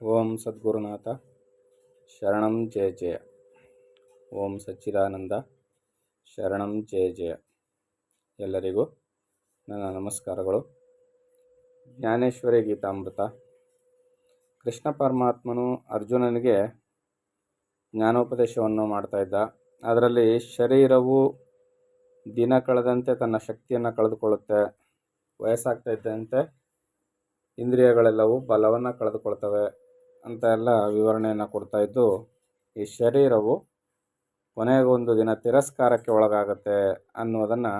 ಓಂ ಸದ್ಗುರುನಾಥ ಶರಣಂ ಜಯ ಜಯ. ಓಂ ಸಚ್ಚಿದಾನಂದ ಶರಣಂ ಜಯ ಜಯ. ಎಲ್ಲರಿಗೂ ನನ್ನ ನಮಸ್ಕಾರಗಳು. ಜ್ಞಾನೇಶ್ವರಿ ಗೀತಾಮೃತ. ಕೃಷ್ಣ ಪರಮಾತ್ಮನು ಅರ್ಜುನನಿಗೆ ಜ್ಞಾನೋಪದೇಶವನ್ನು ಮಾಡ್ತಾ ಇದ್ದ. ಅದರಲ್ಲಿ ಶರೀರವು ದಿನ ಕಳೆದಂತೆ ತನ್ನ ಶಕ್ತಿಯನ್ನು ಕಳೆದುಕೊಳ್ಳುತ್ತೆ. ವಯಸ್ಸಾಗ್ತಾ ಇದ್ದಂತೆ ಇಂದ್ರಿಯಗಳೆಲ್ಲವೂ ಬಲವನ್ನು ಕಳೆದುಕೊಳ್ತವೆ ಅಂತ ಎಲ್ಲ ವಿವರಣೆಯನ್ನು ಕೊಡ್ತಾ ಇದ್ದು, ಈ ಶರೀರವು ಕೊನೆಗೊಂದು ದಿನ ತಿರಸ್ಕಾರಕ್ಕೆ ಒಳಗಾಗುತ್ತೆ ಅನ್ನೋದನ್ನು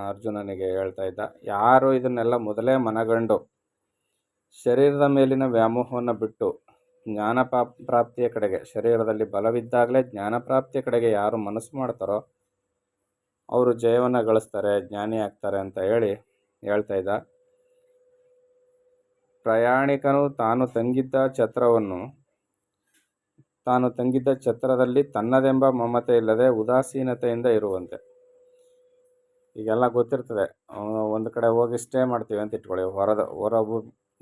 ಅರ್ಜುನನಿಗೆ ಹೇಳ್ತಾ ಇದ್ದ. ಯಾರು ಇದನ್ನೆಲ್ಲ ಮೊದಲೇ ಮನಗಂಡು ಶರೀರದ ಮೇಲಿನ ವ್ಯಾಮೋಹವನ್ನು ಬಿಟ್ಟು ಜ್ಞಾನ ಪ್ರಾಪ್ತಿಯ ಕಡೆಗೆ, ಶರೀರದಲ್ಲಿ ಬಲವಿದ್ದಾಗಲೇ ಜ್ಞಾನ ಪ್ರಾಪ್ತಿಯ ಕಡೆಗೆ ಯಾರು ಮನಸ್ಸು ಮಾಡ್ತಾರೋ ಅವರು ಜಯವನ್ನು ಗಳಿಸ್ತಾರೆ, ಜ್ಞಾನಿ ಆಗ್ತಾರೆ ಅಂತ ಹೇಳ್ತಾ ಇದ್ದ. ಪ್ರಯಾಣಿಕನು ತಾನು ತಂಗಿದ್ದ ಛತ್ರದಲ್ಲಿ ತನ್ನದೆಂಬ ಮಮತೆ ಇಲ್ಲದೆ ಉದಾಸೀನತೆಯಿಂದ ಇರುವಂತೆ. ಈಗೆಲ್ಲ ಗೊತ್ತಿರ್ತದೆ, ಒಂದು ಕಡೆ ಹೋಗಿ ಸ್ಟೇ ಮಾಡ್ತೀವಿ ಅಂತ ಇಟ್ಕೊಳ್ಳಿ.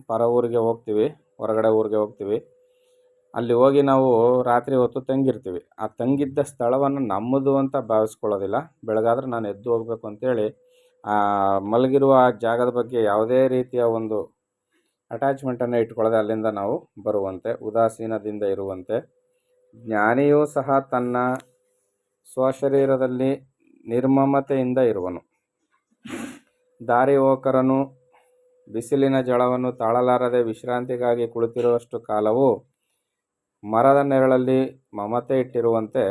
ಹೊರ ಊರಿಗೆ ಹೋಗ್ತೀವಿ, ಹೊರಗಡೆ ಊರಿಗೆ ಹೋಗ್ತೀವಿ. ಅಲ್ಲಿ ಹೋಗಿ ನಾವು ರಾತ್ರಿ ಹೊತ್ತು ತಂಗಿರ್ತೀವಿ. ಆ ತಂಗಿದ್ದ ಸ್ಥಳವನ್ನು ನಮ್ಮದು ಅಂತ ಭಾವಿಸ್ಕೊಳ್ಳೋದಿಲ್ಲ. ಬೆಳಗಾದ್ರೆ ನಾನು ಎದ್ದು ಹೋಗ್ಬೇಕು ಅಂತೇಳಿ ಮಲಗಿರುವ ಆ ಜಾಗದ ಬಗ್ಗೆ ಯಾವುದೇ ರೀತಿಯ ಒಂದು ಅಟ್ಯಾಚ್ಮೆಂಟನ್ನು ಇಟ್ಕೊಳ್ಳದೆ ಅಲ್ಲಿಂದ ನಾವು ಬರುವಂತೆ, ಉದಾಸೀನದಿಂದ ಇರುವಂತೆ. ಜ್ಞಾನಿಯೂ ಸಹ ತನ್ನ ಸ್ವಶರೀರದಲ್ಲಿ ನಿರ್ಮಮತೆಯಿಂದ ಇರುವನು. ದಾರಿ ಹೋಕರನು ಬಿಸಿಲಿನ ಝಳವನ್ನು ತಾಳಲಾರದೆ ವಿಶ್ರಾಂತಿಗಾಗಿ ಕುಳಿತಿರುವಷ್ಟು ಕಾಲವು ಮರದ ನೆರಳಲ್ಲಿ ಮಮತೆ ಇಟ್ಟಿರುವಂತೆ,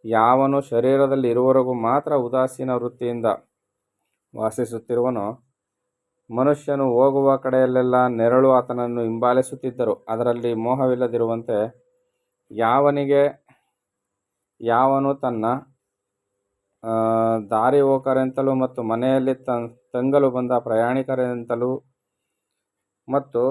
ಯಾವನು ಶರೀರದಲ್ಲಿ ಇರುವವರೆಗೂ ಮಾತ್ರ ಉದಾಸೀನ ವೃತ್ತಿಯಿಂದ ವಾಸಿಸುತ್ತಿರುವನೋ, ಮನುಷ್ಯನು ಹೋಗುವ ಕಡೆಯಲ್ಲೆಲ್ಲ ನೆರಳು ಆತನನ್ನು ಹಿಂಬಾಲಿಸುತ್ತಿದ್ದರು ಅದರಲ್ಲಿ ಮೋಹವಿಲ್ಲದಿರುವಂತೆ, ಯಾವನು ತನ್ನ ದಾರಿ ಹೋಕರೆಂತಲೂ ಮತ್ತು ಮನೆಯಲ್ಲಿ ತಂಗಲು ಬಂದ ಪ್ರಯಾಣಿಕರೆಂತಲೂ ಮತ್ತು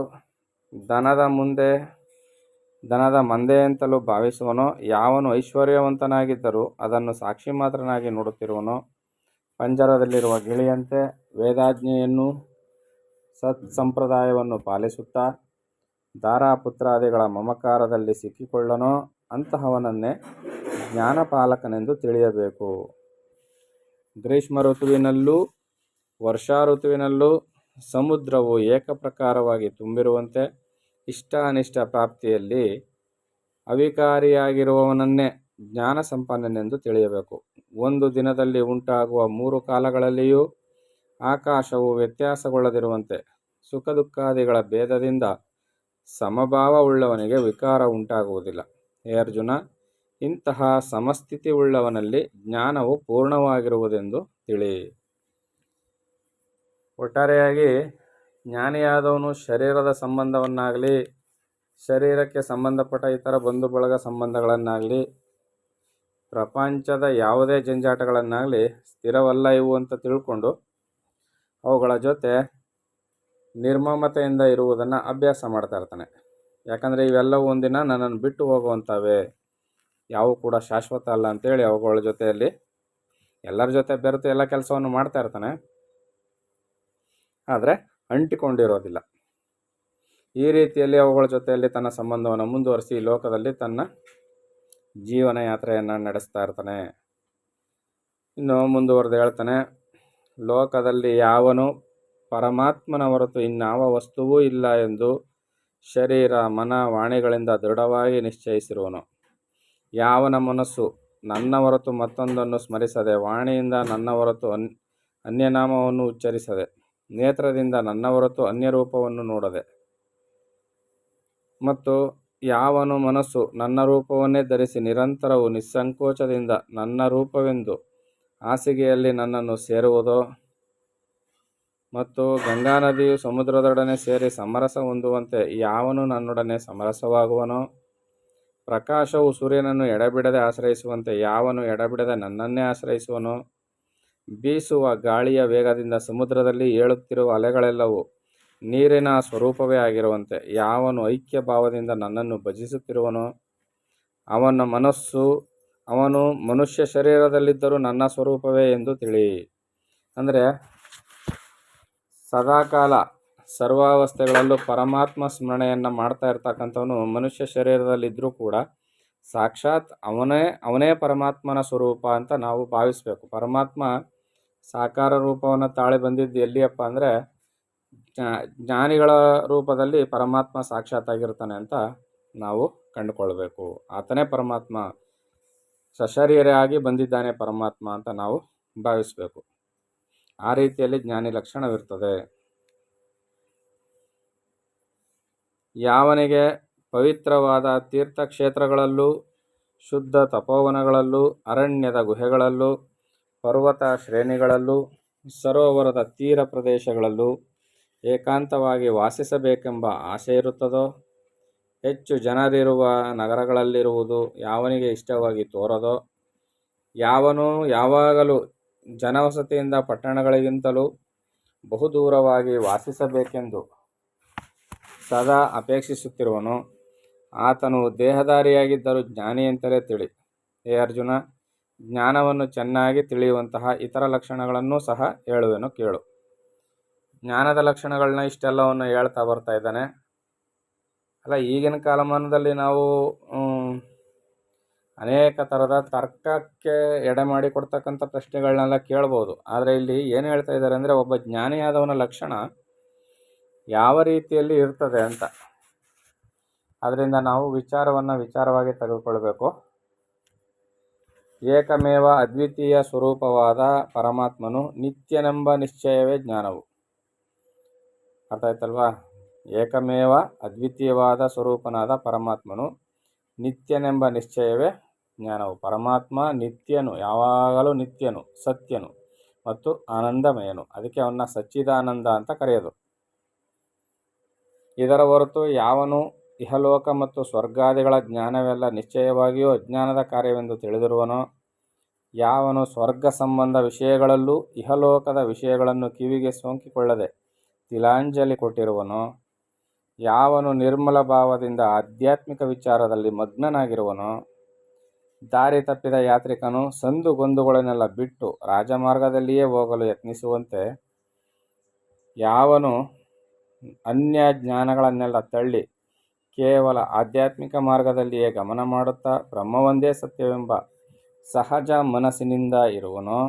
ದನದ ಮಂದೆಯಂತಲೂ ಭಾವಿಸುವನೋ, ಯಾವನು ಐಶ್ವರ್ಯವಂತನಾಗಿದ್ದರೂ ಅದನ್ನು ಸಾಕ್ಷಿ ಮಾತ್ರನಾಗಿ ನೋಡುತ್ತಿರುವನೋ, ಪಂಜರದಲ್ಲಿರುವ ಗಿಳಿಯಂತೆ ವೇದಾಜ್ಞೆಯನ್ನು ಸತ್ಸಂಪ್ರದಾಯವನ್ನು ಪಾಲಿಸುತ್ತಾ ದಾರಾಪುತ್ರಾದಿಗಳ ಮಮಕಾರದಲ್ಲಿ ಸಿಕ್ಕಿಕೊಳ್ಳನೋ, ಅಂತಹವನನ್ನೇ ಜ್ಞಾನಪಾಲಕನೆಂದು ತಿಳಿಯಬೇಕು. ಗ್ರೀಷ್ಮ ಋತುವಿನಲ್ಲೂ ವರ್ಷಾ ಋತುವಿನಲ್ಲೂ ಸಮುದ್ರವು ಏಕಪ್ರಕಾರವಾಗಿ ತುಂಬಿರುವಂತೆ ಇಷ್ಟ ಅನಿಷ್ಟ ಪ್ರಾಪ್ತಿಯಲ್ಲಿ ಅವಿಕಾರಿಯಾಗಿರುವವನನ್ನೇ ಜ್ಞಾನ ಸಂಪನ್ನನೆಂದು ತಿಳಿಯಬೇಕು. ಒಂದು ದಿನದಲ್ಲಿ ಉಂಟಾಗುವ 3 ಕಾಲಗಳಲ್ಲಿಯೂ ಆಕಾಶವು ವ್ಯತ್ಯಾಸಗೊಳ್ಳದಿರುವಂತೆ ಸುಖ ದುಃಖಾದಿಗಳ ಭೇದದಿಂದ ಸಮಭಾವವುಳ್ಳವನಿಗೆ ವಿಕಾರ ಉಂಟಾಗುವುದಿಲ್ಲ. ಹೇ ಅರ್ಜುನ, ಇಂತಹ ಸಮಸ್ಥಿತಿ ಉಳ್ಳವನಲ್ಲಿ ಜ್ಞಾನವು ಪೂರ್ಣವಾಗಿರುವುದೆಂದು ತಿಳಿ. ಒಟ್ಟಾರೆಯಾಗಿ ಜ್ಞಾನಿಯಾದವನು ಶರೀರದ ಸಂಬಂಧವನ್ನಾಗಲಿ, ಶರೀರಕ್ಕೆ ಸಂಬಂಧಪಟ್ಟ ಇತರ ಬಂಧು ಬಳಗ ಸಂಬಂಧಗಳನ್ನಾಗಲಿ, ಪ್ರಪಂಚದ ಯಾವುದೇ ಜಂಜಾಟಗಳನ್ನಾಗಲಿ ಸ್ಥಿರವಲ್ಲ ಇವು ಅಂತ ತಿಳ್ಕೊಂಡು ಅವುಗಳ ಜೊತೆ ನಿರ್ಮಮತೆಯಿಂದ ಇರುವುದನ್ನು ಅಭ್ಯಾಸ ಮಾಡ್ತಾ ಇರ್ತಾನೆ. ಯಾಕಂದರೆ ಇವೆಲ್ಲವೂ ಒಂದಿನ ನನ್ನನ್ನು ಬಿಟ್ಟು ಹೋಗುವಂಥವೇ, ಯಾವೂ ಕೂಡ ಶಾಶ್ವತ ಅಲ್ಲ ಅಂತೇಳಿ ಅವುಗಳ ಜೊತೆಯಲ್ಲಿ ಎಲ್ಲರ ಜೊತೆ ಬೆರೆತು ಎಲ್ಲ ಕೆಲಸವನ್ನು ಮಾಡ್ತಾ ಇರ್ತಾನೆ, ಆದರೆ ಅಂಟಿಕೊಂಡಿರೋದಿಲ್ಲ. ಈ ರೀತಿಯಲ್ಲಿ ಅವುಗಳ ಜೊತೆಯಲ್ಲಿ ತನ್ನ ಸಂಬಂಧವನ್ನು ಮುಂದುವರಿಸಿ ಲೋಕದಲ್ಲಿ ತನ್ನ ಜೀವನ ಯಾತ್ರೆಯನ್ನು ನಡೆಸ್ತಾ ಇರ್ತಾನೆ. ಇನ್ನು ಮುಂದುವರೆದು ಹೇಳ್ತಾನೆ, ಲೋಕದಲ್ಲಿ ಯಾವನು ಪರಮಾತ್ಮನ ಹೊರತು ಇನ್ಯಾವ ವಸ್ತುವೂ ಇಲ್ಲ ಎಂದು ಶರೀರ ಮನ ವಾಣಿಗಳಿಂದ ದೃಢವಾಗಿ ನಿಶ್ಚಯಿಸಿರುವನು, ಯಾವನ ಮನಸ್ಸು ನನ್ನ ಹೊರತು ಮತ್ತೊಂದನ್ನು ಸ್ಮರಿಸದೆ, ವಾಣಿಯಿಂದ ನನ್ನ ಹೊರತು ಅನ್ಯನಾಮವನ್ನು ಉಚ್ಚರಿಸದೆ, ನೇತ್ರದಿಂದ ನನ್ನ ಹೊರತು ಅನ್ಯರೂಪವನ್ನು ನೋಡದೆ, ಮತ್ತು ಯಾವನು ಮನಸ್ಸು ನನ್ನ ರೂಪವನ್ನೇ ಧರಿಸಿ ನಿರಂತರವು ನಿಸ್ಸಂಕೋಚದಿಂದ ನನ್ನ ರೂಪವೆಂದು ಹಾಸಿಗೆಯಲ್ಲಿ ನನ್ನನ್ನು ಸೇರುವುದೋ, ಮತ್ತು ಗಂಗಾ ನದಿಯು ಸಮುದ್ರದೊಡನೆ ಸೇರಿ ಸಮರಸ ಹೊಂದುವಂತೆ ಯಾವನು ನನ್ನೊಡನೆ ಸಮರಸವಾಗುವನೋ, ಪ್ರಕಾಶವು ಸೂರ್ಯನನ್ನು ಎಡೆಬಿಡದೆ ಆಶ್ರಯಿಸುವಂತೆ ಯಾವನು ಎಡೆಬಿಡದೆ ನನ್ನನ್ನೇ ಆಶ್ರಯಿಸುವನೋ, ಬೀಸುವ ಗಾಳಿಯ ವೇಗದಿಂದ ಸಮುದ್ರದಲ್ಲಿ ಏಳುತ್ತಿರುವ ಅಲೆಗಳೆಲ್ಲವೂ ನೀರಿನ ಸ್ವರೂಪವೇ ಆಗಿರುವಂತೆ ಯಾವನು ಐಕ್ಯ ಭಾವದಿಂದ ನನ್ನನ್ನು ಭಜಿಸುತ್ತಿರುವನೋ, ಅವನು ಮನುಷ್ಯ ಶರೀರದಲ್ಲಿದ್ದರೂ ನನ್ನ ಸ್ವರೂಪವೇ ಎಂದು ತಿಳಿ. ಅಂದರೆ ಸದಾಕಾಲ ಸರ್ವಾವಸ್ಥೆಗಳಲ್ಲೂ ಪರಮಾತ್ಮ ಸ್ಮರಣೆಯನ್ನು ಮಾಡ್ತಾ ಇರ್ತಕ್ಕಂಥವನು ಮನುಷ್ಯ ಶರೀರದಲ್ಲಿದ್ದರೂ ಕೂಡ ಸಾಕ್ಷಾತ್ ಅವನೇ ಪರಮಾತ್ಮನ ಸ್ವರೂಪ ಅಂತ ನಾವು ಭಾವಿಸಬೇಕು. ಪರಮಾತ್ಮ ಸಾಕಾರ ರೂಪವನ್ನು ತಾಳಿ ಬಂದಿದ್ದು ಎಲ್ಲಿಯಪ್ಪ ಅಂದರೆ ಜ್ಞಾನಿಗಳ ರೂಪದಲ್ಲಿ ಪರಮಾತ್ಮ ಸಾಕ್ಷಾತ್ತಾಗಿರ್ತಾನೆ ಅಂತ ನಾವು ಕಂಡುಕೊಳ್ಬೇಕು. ಆತನೇ ಪರಮಾತ್ಮ, ಸಶರೀರಿಯಾಗಿ ಬಂದಿದ್ದಾನೆ ಪರಮಾತ್ಮ ಅಂತ ನಾವು ಭಾವಿಸಬೇಕು. ಆ ರೀತಿಯಲ್ಲಿ ಜ್ಞಾನಿ ಲಕ್ಷಣವಿರ್ತದೆ. ಯಾವನಿಗೆ ಪವಿತ್ರವಾದ ತೀರ್ಥಕ್ಷೇತ್ರಗಳಲ್ಲೂ ಶುದ್ಧ ತಪೋವನಗಳಲ್ಲೂ ಅರಣ್ಯದ ಗುಹೆಗಳಲ್ಲೂ ಪರ್ವತ ಶ್ರೇಣಿಗಳಲ್ಲೂ ಸರೋವರದ ತೀರ ಪ್ರದೇಶಗಳಲ್ಲೂ ಏಕಾಂತವಾಗಿ ವಾಸಿಸಬೇಕೆಂಬ ಆಸೆ ಇರುತ್ತದೋ, ಹೆಚ್ಚು ಜನರಿರುವ ನಗರಗಳಲ್ಲಿರುವುದು ಯಾವನಿಗೆ ಇಷ್ಟವಾಗಿ ತೋರದೋ, ಯಾವನು ಯಾವಾಗಲೂ ಜನವಸತಿಯಿಂದ ಪಟ್ಟಣಗಳಿಗಿಂತಲೂ ಬಹುದೂರವಾಗಿ ವಾಸಿಸಬೇಕೆಂದು ಸದಾ ಅಪೇಕ್ಷಿಸುತ್ತಿರುವನು, ಆತನು ದೇಹಧಾರಿಯಾಗಿದ್ದರೂ ಜ್ಞಾನಿ ಅಂತಲೇ ತಿಳಿ. ಹೇ ಅರ್ಜುನ, ಜ್ಞಾನವನ್ನು ಚೆನ್ನಾಗಿ ತಿಳಿಯುವಂತಹ ಇತರ ಲಕ್ಷಣಗಳನ್ನು ಸಹ ಹೇಳುವೆನು ಕೇಳು. ಜ್ಞಾನದ ಲಕ್ಷಣಗಳನ್ನ ಇಷ್ಟೆಲ್ಲವನ್ನು ಹೇಳ್ತಾ ಬರ್ತಾ ಇದ್ದಾನೆ. ಅಲ್ಲ, ಈಗಿನ ಕಾಲಮಾನದಲ್ಲಿ ನಾವು ಅನೇಕ ಥರದ ತರ್ಕಕ್ಕೆ ಎಡೆ ಮಾಡಿ ಕೊಡ್ತಕ್ಕಂಥ ಪ್ರಶ್ನೆಗಳನ್ನೆಲ್ಲ ಕೇಳ್ಬೋದು. ಆದರೆ ಇಲ್ಲಿ ಏನು ಹೇಳ್ತಾ ಇದ್ದಾರೆ ಅಂದರೆ, ಒಬ್ಬ ಜ್ಞಾನಿಯಾದವನ ಲಕ್ಷಣ ಯಾವ ರೀತಿಯಲ್ಲಿ ಇರ್ತದೆ ಅಂತ. ಅದರಿಂದ ನಾವು ವಿಚಾರವಾಗಿ ತೆಗೆದುಕೊಳ್ಬೇಕು. ಏಕಮೇವ ಅದ್ವಿತೀಯ ಸ್ವರೂಪವಾದ ಪರಮಾತ್ಮನು ನಿತ್ಯನೆಂಬ ನಿಶ್ಚಯವೇ ಜ್ಞಾನವು. ಅರ್ಥ ಆಯ್ತಲ್ವಾ? ಏಕಮೇವ ಅದ್ವಿತೀಯವಾದ ಸ್ವರೂಪನಾದ ಪರಮಾತ್ಮನು ನಿತ್ಯನೆಂಬ ನಿಶ್ಚಯವೇ ಜ್ಞಾನವು. ಪರಮಾತ್ಮ ನಿತ್ಯನು, ಯಾವಾಗಲೂ ನಿತ್ಯನು, ಸತ್ಯನು ಮತ್ತು ಆನಂದಮಯನು. ಅದಕ್ಕೆ ಅವನ್ನ ಸಚ್ಚಿದಾನಂದ ಅಂತ ಕರೆಯೋದು. ಇದರ ಹೊರತು ಯಾವನು ಇಹಲೋಕ ಮತ್ತು ಸ್ವರ್ಗಾದಿಗಳ ಜ್ಞಾನವೆಲ್ಲ ನಿಶ್ಚಯವಾಗಿಯೂ ಅಜ್ಞಾನದ ಕಾರ್ಯವೆಂದು ತಿಳಿದಿರುವನೋ, ಯಾವನು ಸ್ವರ್ಗ ಸಂಬಂಧ ವಿಷಯಗಳಲ್ಲೂ ಇಹಲೋಕದ ವಿಷಯಗಳನ್ನು ಕಿವಿಗೆ ಸೋಂಕಿಕೊಳ್ಳದೆ ತಿಲಾಂಜಲಿ ಕೊಟ್ಟಿರುವನೋ, ಯಾವನು ನಿರ್ಮಲ ಭಾವದಿಂದ ಆಧ್ಯಾತ್ಮಿಕ ವಿಚಾರದಲ್ಲಿ ಮಗ್ನನಾಗಿರುವನೋ, ದಾರಿ ತಪ್ಪಿದ ಯಾತ್ರಿಕನು ಸಂದು ಗೊಂದುಗಳನ್ನೆಲ್ಲ ಬಿಟ್ಟು ರಾಜಮಾರ್ಗದಲ್ಲಿಯೇ ಹೋಗಲು ಯತ್ನಿಸುವಂತೆ, ಯಾವನು ಅನ್ಯ ಜ್ಞಾನಗಳನ್ನೆಲ್ಲ ತಳ್ಳಿ ಕೇವಲ ಆಧ್ಯಾತ್ಮಿಕ ಮಾರ್ಗದಲ್ಲಿಯೇ ಗಮನ ಮಾಡುತ್ತಾ ಬ್ರಹ್ಮವೊಂದೇ ಸತ್ಯವೆಂಬ ಸಹಜ ಮನಸ್ಸಿನಿಂದ ಇರುವನೋ,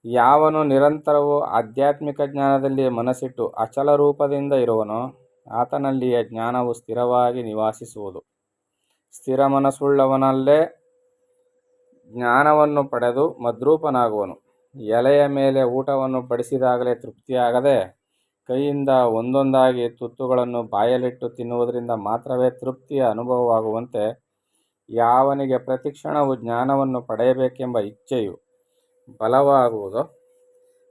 ಯಾವನು ನಿರಂತರವೂ ಆಧ್ಯಾತ್ಮಿಕ ಜ್ಞಾನದಲ್ಲಿಯೇ ಮನಸ್ಸಿಟ್ಟು ಅಚಲ ರೂಪದಿಂದ ಇರುವನೋ, ಆತನಲ್ಲಿಯೇ ಜ್ಞಾನವು ಸ್ಥಿರವಾಗಿ ನಿವಾಸಿಸುವುದು. ಸ್ಥಿರ ಮನಸ್ಸುಳ್ಳವನಲ್ಲೇ ಜ್ಞಾನವನ್ನು ಪಡೆದು ಮದ್ರೂಪನಾಗುವನು. ಎಲೆಯ ಮೇಲೆ ಊಟವನ್ನು ಬಡಿಸಿದಾಗಲೇ ತೃಪ್ತಿಯಾಗದೆ ಕೈಯಿಂದ ಒಂದೊಂದಾಗಿ ತುತ್ತುಗಳನ್ನು ಬಾಯಲ್ಲಿಟ್ಟು ತಿನ್ನುವುದರಿಂದ ಮಾತ್ರವೇ ತೃಪ್ತಿಯ ಅನುಭವವಾಗುವಂತೆ, ಯಾವನಿಗೆ ಪ್ರತಿಕ್ಷಣವು ಜ್ಞಾನವನ್ನು ಪಡೆಯಬೇಕೆಂಬ ಇಚ್ಛೆಯು ಬಲವಾಗುವುದೋ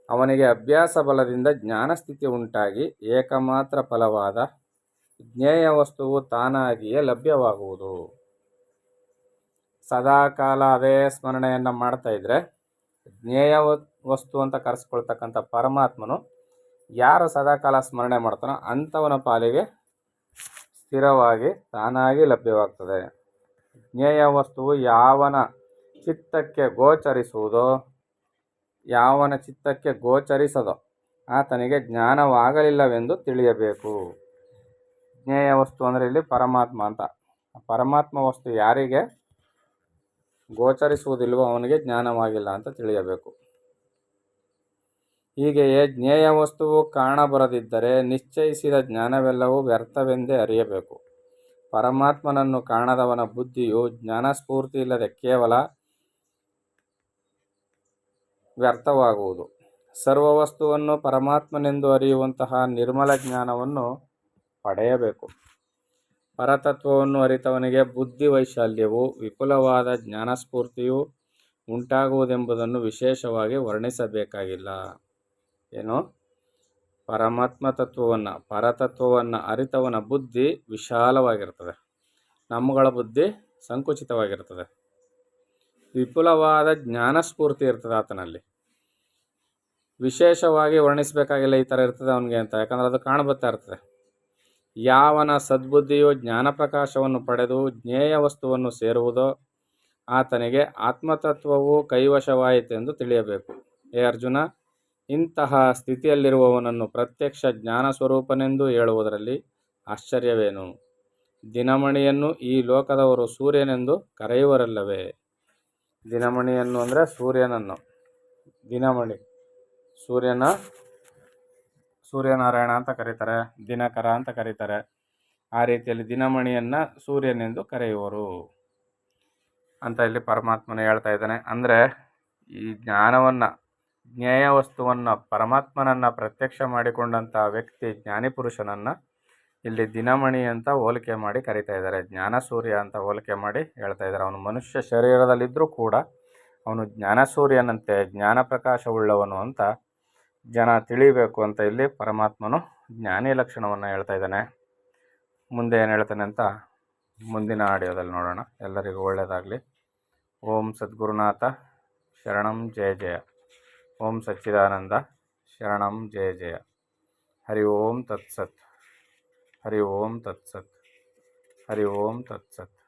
ಅವನಿಗೆ ಅಭ್ಯಾಸ ಬಲದಿಂದ ಜ್ಞಾನಸ್ಥಿತಿ ಉಂಟಾಗಿ ಏಕಮಾತ್ರ ಫಲವಾದ ಜ್ಞೇಯ ವಸ್ತುವು ತಾನಾಗಿಯೇ ಲಭ್ಯವಾಗುವುದು. ಸದಾಕಾಲ ಅದೇ ಸ್ಮರಣೆಯನ್ನು ಮಾಡ್ತಾ ಇದ್ರೆ ಜ್ಞೇಯ ವಸ್ತು ಅಂತ ಕರೆಸ್ಕೊಳ್ತಕ್ಕಂಥ ಪರಮಾತ್ಮನು ಯಾರು ಸದಾಕಾಲ ಸ್ಮರಣೆ ಮಾಡ್ತಾನೋ ಅಂಥವನ ಪಾಲಿಗೆ ಸ್ಥಿರವಾಗಿ ತಾನಾಗಿ ಲಭ್ಯವಾಗ್ತದೆ. ಜ್ಞೇಯ ವಸ್ತುವು ಯಾವನ ಚಿತ್ತಕ್ಕೆ ಗೋಚರಿಸದೋ ಆತನಿಗೆ ಜ್ಞಾನವಾಗಲಿಲ್ಲವೆಂದು ತಿಳಿಯಬೇಕು. ಜ್ಞೇಯ ವಸ್ತು ಅಂದರೆ ಇಲ್ಲಿ ಪರಮಾತ್ಮ ಅಂತ. ಪರಮಾತ್ಮ ವಸ್ತು ಯಾರಿಗೆ ಗೋಚರಿಸುವುದಿಲ್ವೋ ಅವನಿಗೆ ಜ್ಞಾನವಾಗಿಲ್ಲ ಅಂತ ತಿಳಿಯಬೇಕು. ಹೀಗೆಯೇ ಜ್ಞೇಯ ವಸ್ತುವು ಕಾಣಬರದಿದ್ದರೆ ನಿಶ್ಚಯಿಸಿದ ಜ್ಞಾನವೆಲ್ಲವೂ ವ್ಯರ್ಥವೆಂದೇ ಅರಿಯಬೇಕು. ಪರಮಾತ್ಮನನ್ನು ಕಾಣದವನ ಬುದ್ಧಿಯು ಜ್ಞಾನಸ್ಫೂರ್ತಿ ಇಲ್ಲದೆ ಕೇವಲ ವ್ಯರ್ಥವಾಗುವುದು. ಸರ್ವವಸ್ತುವನ್ನು ಪರಮಾತ್ಮನೆಂದು ಅರಿಯುವಂತಹ ನಿರ್ಮಲ ಜ್ಞಾನವನ್ನು ಪಡೆಯಬೇಕು. ಪರತತ್ವವನ್ನು ಅರಿತವನಿಗೆ ಬುದ್ಧಿ ವೈಶಾಲ್ಯವು ವಿಪುಲವಾದ ಜ್ಞಾನಸ್ಫೂರ್ತಿಯು ಉಂಟಾಗುವುದೆಂಬುದನ್ನು ವಿಶೇಷವಾಗಿ ವರ್ಣಿಸಬೇಕಾಗಿಲ್ಲ. ಏನು? ಪರತತ್ವವನ್ನು ಅರಿತವನ ಬುದ್ಧಿ ವಿಶಾಲವಾಗಿರ್ತದೆ, ನಮ್ಮಗಳ ಬುದ್ಧಿ ಸಂಕುಚಿತವಾಗಿರ್ತದೆ. ವಿಪುಲವಾದ ಜ್ಞಾನಸ್ಫೂರ್ತಿ ಇರ್ತದೆ ಆತನಲ್ಲಿ. ವಿಶೇಷವಾಗಿ ವರ್ಣಿಸಬೇಕಾಗಿಲ್ಲ ಈ ಥರ ಇರ್ತದೆ ಅವನಿಗೆ ಅಂತ, ಯಾಕಂದರೆ ಅದು ಕಾಣಬರ್ತಾ ಇರ್ತದೆ. ಯಾವನ ಸದ್ಬುದ್ಧಿಯು ಜ್ಞಾನಪ್ರಕಾಶವನ್ನು ಪಡೆದು ಜ್ಞೇಯ ವಸ್ತುವನ್ನು ಸೇರುವುದೋ ಆತನಿಗೆ ಆತ್ಮತತ್ವವು ಕೈವಶವಾಯಿತೆಂದು ತಿಳಿಯಬೇಕು. ಹೇ ಅರ್ಜುನ, ಇಂತಹ ಸ್ಥಿತಿಯಲ್ಲಿರುವವನನ್ನು ಪ್ರತ್ಯಕ್ಷ ಜ್ಞಾನ ಸ್ವರೂಪನೆಂದು ಹೇಳುವುದರಲ್ಲಿ ಆಶ್ಚರ್ಯವೇನು? ದಿನಮಣಿಯನ್ನು ಈ ಲೋಕದವರು ಸೂರ್ಯನೆಂದು ಕರೆಯುವರಲ್ಲವೇ? ದಿನಮಣಿಯನ್ನು ಅಂದರೆ ಸೂರ್ಯನನ್ನು, ದಿನಮಣಿ ಸೂರ್ಯನಾರಾಯಣ ಅಂತ ಕರೀತಾರೆ, ದಿನಕರ ಅಂತ ಕರೀತಾರೆ. ಆ ರೀತಿಯಲ್ಲಿ ದಿನಮಣಿಯನ್ನು ಸೂರ್ಯನೆಂದು ಕರೆಯುವರು ಅಂತ ಇಲ್ಲಿ ಪರಮಾತ್ಮನ ಹೇಳ್ತಾ ಇದ್ದಾನೆ. ಅಂದರೆ ಈ ಜ್ಞಾನವನ್ನು, ಜ್ಞೇಯ ವಸ್ತುವನ್ನು, ಪರಮಾತ್ಮನನ್ನು ಪ್ರತ್ಯಕ್ಷ ಮಾಡಿಕೊಂಡಂಥ ವ್ಯಕ್ತಿ, ಜ್ಞಾನಿ ಪುರುಷನನ್ನು ಇಲ್ಲಿ ದಿನಮಣಿ ಅಂತ ಹೋಲಿಕೆ ಮಾಡಿ ಕರೀತಾ ಇದ್ದಾರೆ. ಜ್ಞಾನ ಸೂರ್ಯ ಅಂತ ಹೋಲಿಕೆ ಮಾಡಿ ಹೇಳ್ತಾ ಇದ್ದಾರೆ. ಅವನು ಮನುಷ್ಯ ಶರೀರದಲ್ಲಿದ್ದರೂ ಕೂಡ ಅವನು ಜ್ಞಾನ ಸೂರ್ಯನಂತೆ ಜ್ಞಾನ ಪ್ರಕಾಶವುಳ್ಳವನು ಅಂತ ಜನ ತಿಳಿಬೇಕು ಅಂತ ಇಲ್ಲಿ ಪರಮಾತ್ಮನು ಜ್ಞಾನಿ ಲಕ್ಷಣವನ್ನು ಹೇಳ್ತಾ ಇದ್ದಾನೆ. ಮುಂದೆ ಏನು ಹೇಳ್ತಾನೆ ಅಂತ ಮುಂದಿನ ಆಡಿಯೋದಲ್ಲಿ ನೋಡೋಣ. ಎಲ್ಲರಿಗೂ ಒಳ್ಳೆಯದಾಗಲಿ. ಓಂ ಸದ್ಗುರುನಾಥ ಶರಣಂ ಜಯ ಜಯ. ಓಂ ಸಚ್ಚಿದಾನಂದ ಶರಣಂ ಜಯ ಜಯ. ಹರಿ ಓಂ ತತ್ಸತ್. ಹರಿ ಓಂ ತತ್ಸತ್. ಹರಿ ಓಂ ತತ್ಸತ್.